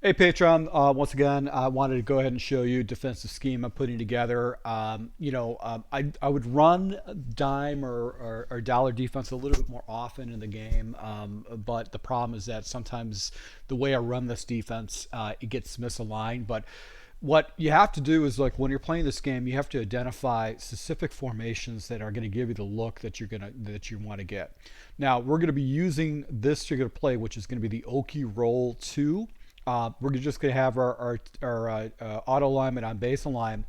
Hey Patron, once again, I wanted to go ahead and show you defensive scheme I'm putting together. I would run dime or dollar defense a little bit more often in the game, but the problem is that sometimes the way I run this defense, it gets misaligned. But what you have to do is like when you're playing this game, you have to identify specific formations that are going to give you the look that you want to get. Now we're going to be using this particular play, which is going to be the Okie roll 2. We're just going to have our auto alignment on base align.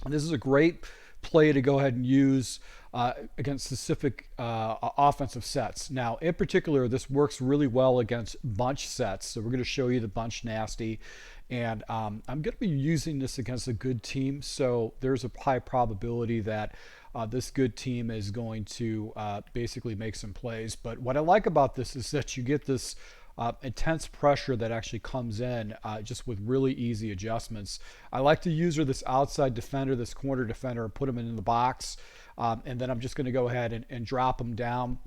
And this is a great play to go ahead and use against specific offensive sets. Now, in particular, this works really well against bunch sets. So we're going to show you the bunch nasty. And I'm going to be using this against a good team. So there's a high probability that this good team is going to basically make some plays. But what I like about this is that you get this intense pressure that actually comes in just with really easy adjustments. I like to use this outside defender, this corner defender, and put them in the box. And then I'm just going to go ahead and drop them down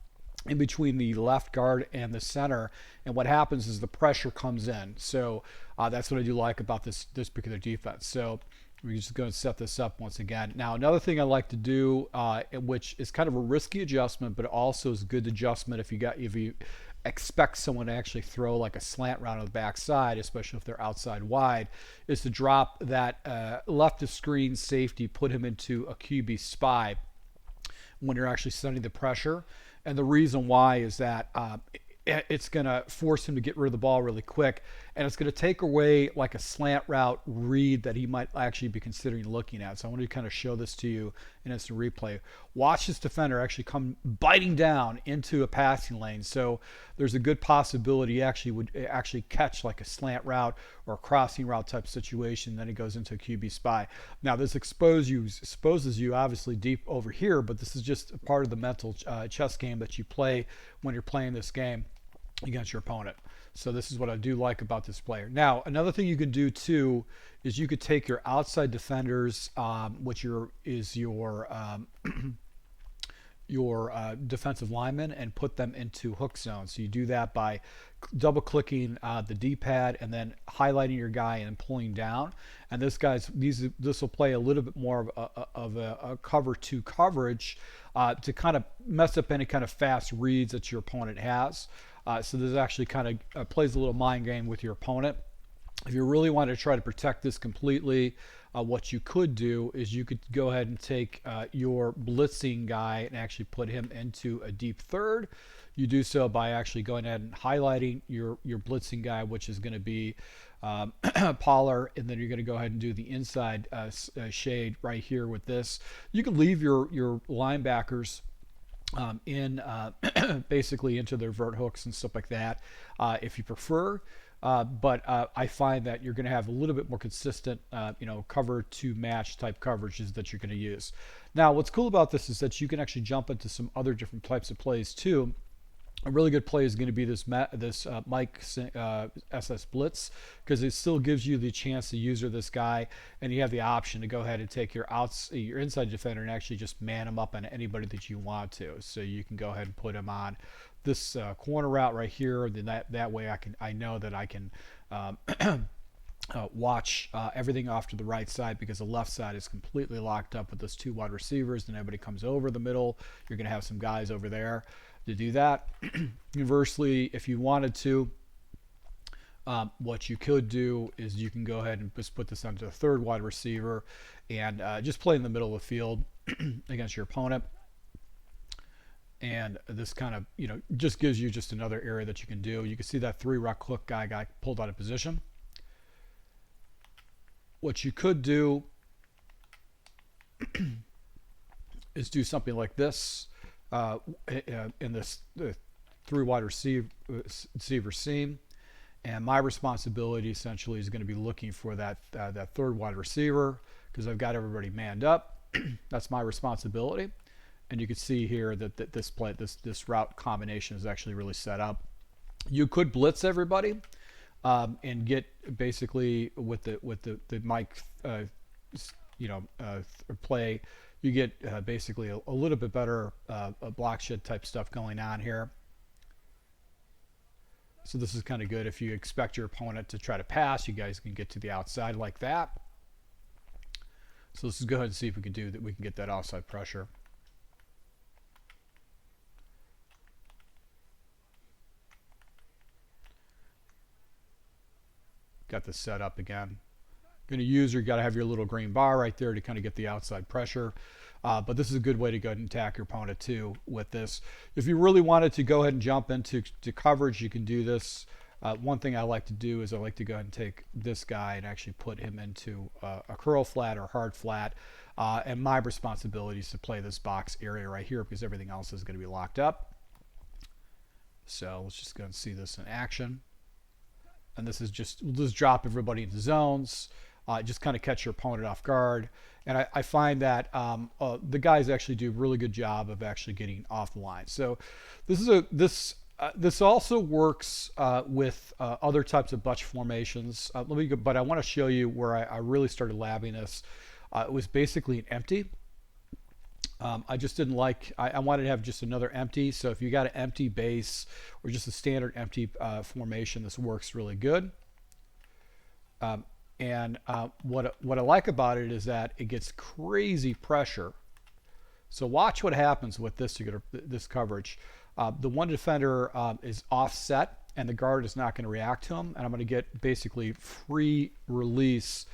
in between the left guard and the center. And what happens is the pressure comes in. So that's what I do like about this particular defense. So we're just going to set this up once again. Now, another thing I like to do, which is kind of a risky adjustment, but also is a good adjustment if you expect someone to actually throw like a slant route on the backside, especially if they're outside wide, is to drop that left of screen safety, put him into a QB spy when you're actually sending the pressure. And the reason why is that it's going to force him to get rid of the ball really quick, and it's going to take away like a slant route read that he might actually be considering looking at. So I want to kind of show this to you in instant replay. Watch this defender actually come biting down into a passing lane. So there's a good possibility he actually would actually catch like a slant route or a crossing route type situation. Then he goes into a QB spy. Now this exposes you obviously deep over here, but this is just part of the mental chess game that you play when you're playing this game against your opponent. So this is what I do like about this player. Now, another thing you can do too is you could take your outside defenders, which is your defensive linemen, and put them into hook zone. So you do that by double clicking the D-pad and then highlighting your guy and pulling down. And this will play a little bit more of a cover 2 coverage to kind of mess up any kind of fast reads that your opponent has. So this actually kind of plays a little mind game with your opponent. If you really want to try to protect this completely, what you could do is you could go ahead and take your blitzing guy and actually put him into a deep third. You do so by actually going ahead and highlighting your blitzing guy, which is going to be Pollard, and then you're going to go ahead and do the inside shade right here with this. You can leave your linebackers in basically into their vert hooks and stuff like that if you prefer. But I find that you're going to have a little bit more consistent, cover to match type coverages that you're going to use. Now, what's cool about this is that you can actually jump into some other different types of plays too. A really good play is going to be this Mike SS Blitz, because it still gives you the chance to use this guy, and you have the option to go ahead and take your inside defender and actually just man him up on anybody that you want to. So you can go ahead and put him on this corner route right here. Then that way I know that I can watch everything off to the right side, because the left side is completely locked up with those 2 wide receivers. Then everybody comes over the middle. You're going to have some guys over there to do that. Conversely, if you wanted to, what you could do is you can go ahead and just put this onto the 3rd wide receiver and just play in the middle of the field against your opponent. And this kind of, just gives you just another area that you can do. You can see that 3-rock hook guy got pulled out of position. What you could do is do something like this. In this 3 wide receiver seam, and my responsibility essentially is going to be looking for that 3rd wide receiver, because I've got everybody manned up. That's my responsibility, and you can see here that this route combination is actually really set up. You could blitz everybody and get basically with the Mike play. You get basically a little bit better block shed type stuff going on here. So this is kind of good if you expect your opponent to try to pass. You guys can get to the outside like that. So let's go ahead and see if we can do that. We can get that outside pressure. Got this set up again. Going to use, you got to have your little green bar right there to kind of get the outside pressure. But this is a good way to go ahead and attack your opponent too with this. If you really wanted to go ahead and jump into coverage, you can do this. One thing I like to do is I like to go ahead and take this guy and actually put him into a curl flat or hard flat. And my responsibility is to play this box area right here because everything else is going to be locked up. So let's just go and see this in action. And this is just, we'll just drop everybody into zones. Just kind of catch your opponent off guard. And I find that the guys actually do a really good job of actually getting off the line. So this is this also works with other types of bunch formations. Let me go, but I want to show you where I really started labbing this. It was basically an empty. I just didn't like, I wanted to have just another empty. So if you got an empty base or just a standard empty formation, this works really good. What I like about it is that it gets crazy pressure. So watch what happens with this coverage. The one defender is offset and the guard is not going to react to him, and I'm going to get basically free release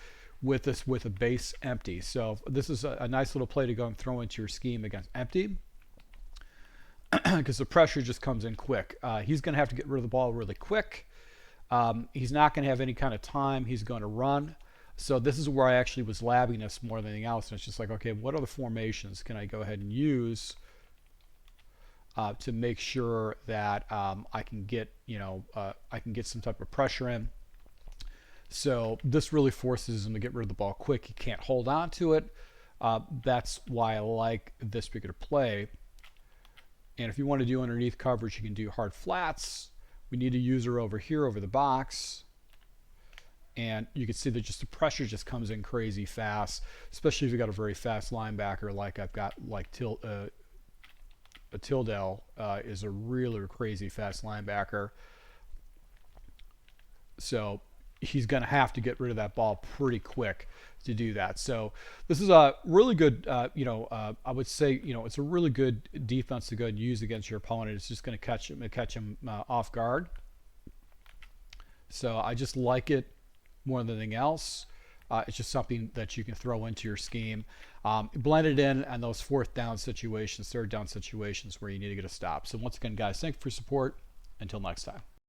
with this with a base empty. So this is a nice little play to go and throw into your scheme against empty because the pressure just comes in quick. He's going to have to get rid of the ball really quick. He's not going to have any kind of time. He's going to run. So this is where I actually was labbing this more than anything else. And it's just like, okay, what other formations can I go ahead and use to make sure that I can get, I can get some type of pressure in. So this really forces him to get rid of the ball quick. He can't hold on to it. That's why I like this particular play. And if you want to do underneath coverage, you can do hard flats. We need a user over here over the box. And you can see that just the pressure just comes in crazy fast, especially if you've got a very fast linebacker like I've got, like Tildell is a really crazy fast linebacker. So he's going to have to get rid of that ball pretty quick to do that. So this is a really good, I would say, it's a really good defense to go and use against your opponent. It's just going to catch him off guard. So I just like it more than anything else. It's just something that you can throw into your scheme. Blend it in on those fourth down situations, third down situations where you need to get a stop. So once again, guys, thank you for your support. Until next time.